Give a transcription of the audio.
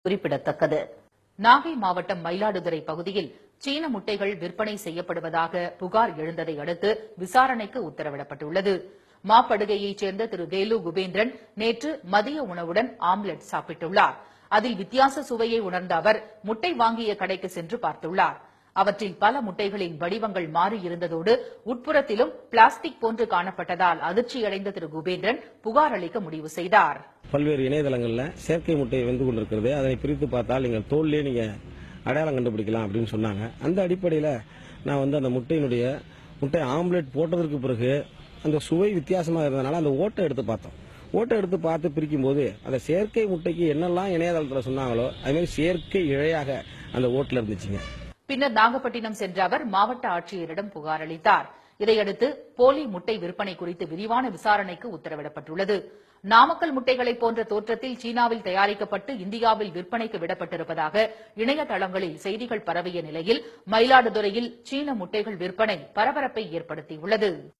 குறிப்பிடத்தக்கது. நாகை மாவட்டம் மயிலாடுதுறை பகுதியில் சீன முட்டைகள் விற்பனை செய்யப்படுவதாக புகார் எழுந்ததை அடுத்து விசாரணைக்கு உத்தரவிடப்பட்டுள்ளது. மாப்படுகையைச் சேர்ந்த திரு வேலு குபேந்திரன் நேற்று மதிய உணவுடன் ஆம்லெட் சாப்பிட்டுள்ளார். அதில் வித்தியாச சுவையை உணர்ந்த அவர் முட்டை வாங்கிய கடைக்கு சென்று பார்த்துள்ளார். அவற்றில் பல முட்டைகளின் வடிவங்கள் மாறியிருந்ததோடு உட்புறத்திலும் பிளாஸ்டிக் போன்று காணப்பட்டதால் அதிர்ச்சியடைந்த திரு குபேந்திரன் புகார் அளிக்க முடிவு செய்தார். பல்வேறு இணையதளங்களில் செயற்கை முட்டை வந்து கொண்டிருக்கிறது. அதனை பிரித்து பார்த்தால் நீங்கள் தோல்லே நீங்க அடையாளம் கண்டுபிடிக்கலாம் அப்படின்னு சொன்னாங்க. அந்த அடிப்படையில் நான் வந்து அந்த முட்டை ஆம்லெட் போட்டதற்கு பிறகு அந்த சுவை வித்தியாசமாக இருந்ததுனால அந்த ஓட்டை எடுத்து பார்த்தோம். ஓட்டை எடுத்து பார்த்து பிரிக்கும் போது அந்த செயற்கை முட்டைக்கு என்னெல்லாம் இணையதளத்தில் சொன்னாங்களோ அதுமாதிரி செயற்கை இழையாக அந்த ஓட்டில் இருந்துச்சுங்க. பின்னர் நாகப்பட்டினம் சென்ற அவர் மாவட்ட ஆட்சியரிடம் புகார் அளித்தார். இதையடுத்து போலி முட்டை விற்பனை குறித்து விரிவான விசாரணைக்கு உத்தரவிடப்பட்டுள்ளது. நாமக்கல் முட்டைகளைப் போன்ற தோற்றத்தில் சீனாவில் தயாரிக்கப்பட்டு இந்தியாவில் விற்பனைக்கு விடப்பட்டிருப்பதாக இணையதளங்களில் செய்திகள் பரவிய நிலையில் மயிலாடுதுறையில் சீன முட்டைகள் விற்பனை பரபரப்பை ஏற்படுத்தியுள்ளது.